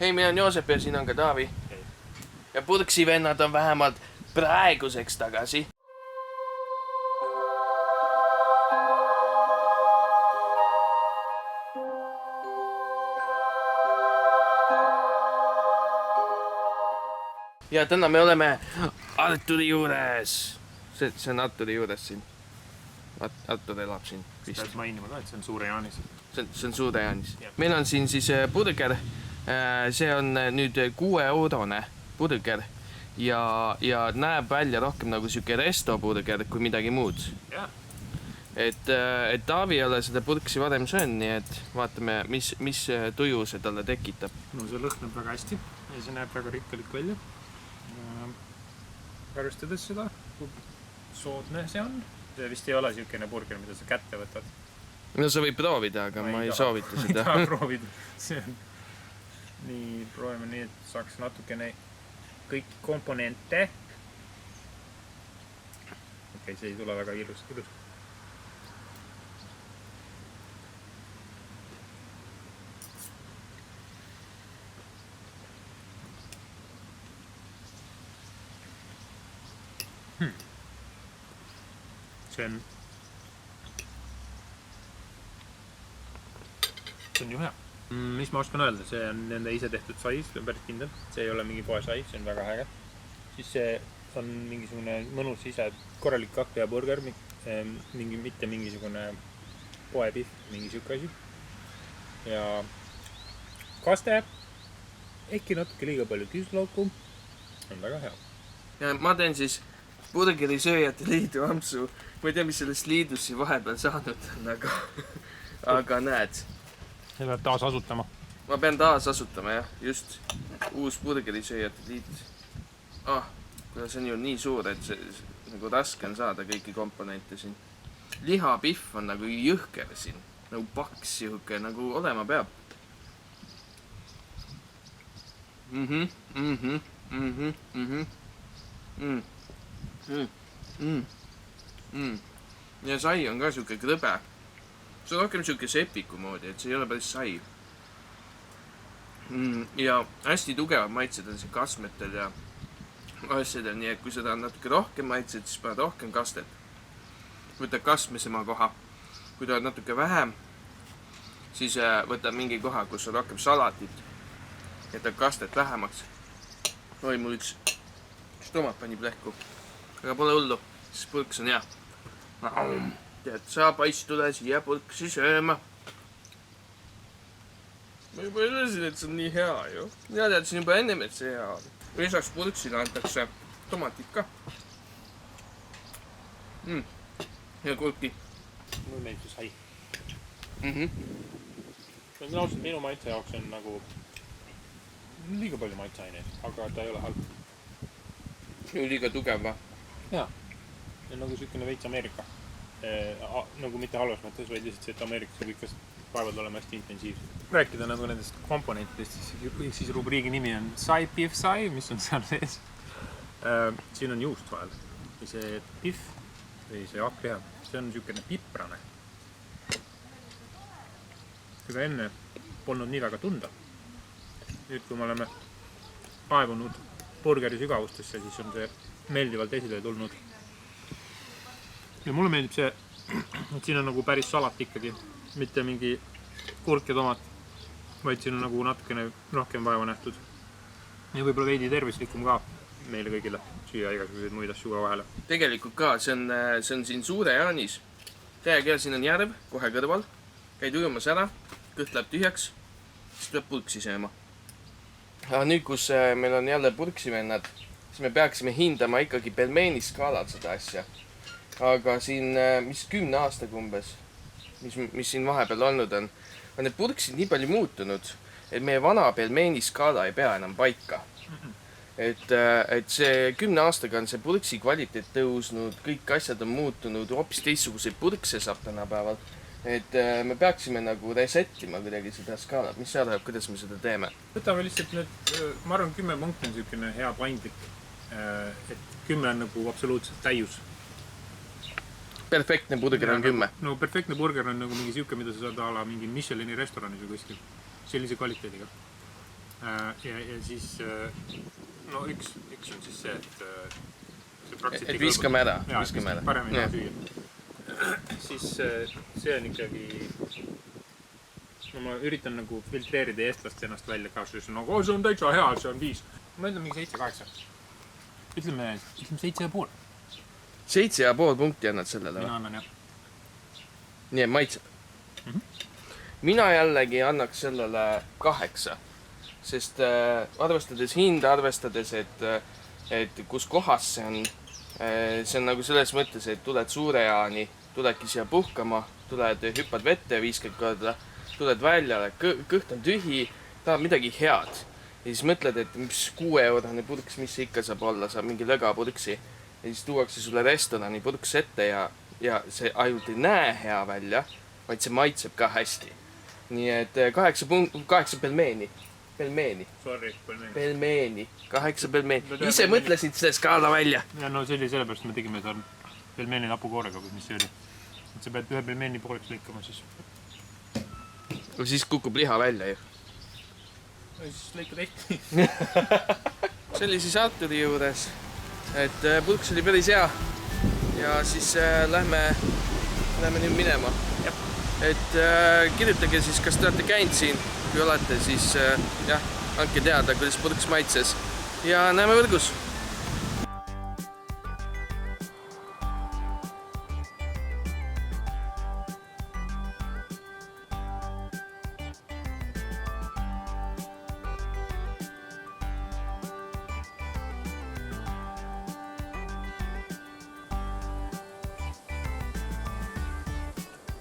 Hei, mina on Joosep ja siin on ka Taavi. Hei. Ja Purksi vennad on vähemalt praeguseks tagasi. Ja täna me oleme Arturi juures. See on Arturi juures siin. Artur elab siin. Pead mainima ka, et see on Suure Jaanis. See on Suure Jaanis. Meil on siin siis burger. See on nüüd 6-eurone burger. Ja näeb välja rohkem nagu siuke resto burger kui midagi muud. Jah. Et Taavi ei ole seda purksi varem söön, nii et vaatame, mis tuju see talle tekitab. No see lõhnab väga hästi ja see näeb väga rikkalik välja. Arvestades seda, kui soodne see on. See vist ei ole siukene burger, mida sa kätte võtad. No sa võib proovida, aga ma ei soovita seda. Ma ei taha proovida. See on nii, proovime nii, et saaks natukene kõik komponente. Okei, see ei tule väga ilus. See on ju hea. Mis ma oskan öelda, see on nende ise tehtud sai, see on päris kindel. See ei ole mingi poe sai, see on väga äge. Siis see on mingisugune mõnus ise korralik kakk ja burger, mitte mingisugune poepihv, mingi siuke asi. Ja kaste, ehkki natuke liiga palju kiuslauku, on väga hea. Ja ma teen siis Burgeri sööjate liidu ampsu. Ma ei tea, mis sellest liidus siin vahepeal saanud on, aga näed. See peab taas asutama. Ma pean taas asutama, jah. Just uus Burgeri sööjate liit. See on ju nii suur, et see nagu raske on saada kõiki komponente siin. Lihapihv on nagu jõhker siin. Nagu paks jõhke, nagu olema peab. Ja sai on ka siuke krõbe. See on rohkem siuke sepiku moodi, et see ei ole päris sai. Ja hästi tugevad maitsed on see kasmetel ja asjadel, nii et kui seda on natuke rohkem maitsed, siis paned rohkem kastet. Võtad kasmesema koha. Kui ta on natuke vähem, siis võtad mingi koha, kus on rohkem salatit. Jätad kastet vähemaks. Oi, mul üks tomat pani plehku. Aga pole hullu, siis purks on hea. Tead, sa paistule siia purksi sööma. Ma juba ütlesin, et see on nii hea ju. Ja teadsin juba ennem, et see hea on. Lisaks purksile antakse tomatit ka. Ja kurki. Mul meeldib see sai. Lauselt minu maitse jaoks on nagu liiga palju maitseaineid, aga ta ei ole halb. Ju liiga tugev va? Jaa. See on nagu siukene veits Ameerika. Nagu mitte halvas mõttes, vaid lihtsalt see, et Ameerikas võib ikka päevad olema hästi intensiivsed. Rääkida nagu nendest komponentidest, siis rubriigi nimi on sai, pihv, sai, mis on seal sees. Siin on juust vahel. Ja see pihv või see hakkeha, see on siukene piprane. Seda enne polnud nii väga tunda. Nüüd, kui me oleme kaevunud burgeri sügavustesse, siis on see meeldivalt esile tulnud. Ja mulle meeldib see, et siin on nagu päris salat ikkagi, mitte mingi kurk ja tomat, vaid siin on nagu natukene rohkem vaeva nähtud. Ja võib-olla veidi tervislikum ka meile kõigile süüa igasuguseid muid asju vahele. Tegelikult ka, see on siin Suure Jaanis. Täiega siin on järv kohe kõrval. Käid ujumas ära, kõht läheb tühjaks, siis tuleb purksi sööma. Nüüd, kus meil on jälle purksi vennad, siis me peaksime hindama ikkagi pelmeeni skaalad seda asja. Aga siin, mis 10 aastaga umbes, mis siin vahepeal olnud on need purksid nii palju muutunud, et meie vana pelmeeni skaala ei pea enam paika. Et see 10 aastaga on see purksi kvaliteet tõusnud, kõik asjad on muutunud, hoopis teistsuguseid purkse saab tänapäeval. Et me peaksime nagu resettima kuidagi seda skaalat. Mis sa arvad, kuidas me seda teeme? Võtame lihtsalt nüüd, ma arvan 10 punkti on siukene hea paindlik, et 10 on nagu absoluutselt täius. Perfektne burger on 10. No perfektne burger on nagu mingi siuke, mida sa saad ala mingi Michelini restoranis või kuskil sellise kvaliteediga. ja siis no üks on siis see, et see praktiliselt Et viskame ära, jaa, viskame ära. parem ei taha süüa. Siis see on ikkagi, no ma üritan nagu filtreerida eestlast ennast välja ka, siis on nagu, see on täitsa hea, see on 5. Ma ütlen mingi 7-8. Ütleme 7,5. 7,5 punkti annad sellele Mina või? annan jah. Nii, maitseb. Mina jällegi annaks sellele 8. Sest arvestades hinda, arvestades, et kus kohas see on nagu selles mõttes, et tuled Suure-Jaani, tuledki siia puhkama, tuled, hüppad vette 50 korda, tuled välja, kõht on tühi, tahad midagi head. Ja siis mõtled, et mis 6-eurane purks, mis see ikka saab olla, saab mingi lögapurksi. Ja siis tuuakse sulle restorani purks ette ja see ainult ei näe hea välja, vaid see maitseb ka hästi. Nii et 8 pelmeeni. Sorry, Pelmeeni. 8 pelmeeni. Ise mõtlesid selle skaala välja. Ja no see oli sellepärast, me tegime seal pelmeeni hapukoorega, või mis see oli. Et sa pead ühe pelmeeni pooleks lõikama siis. Või siis kukub liha välja ju. Ja siis lõika tehti. See oli siis Arturi juures, et purks oli päris hea ja siis lähme nüüd minema. Et kirjutage siis, kas te olete käinud siin, kui olete, siis jah, andke teada, kuidas purks maitses ja näeme võrgus.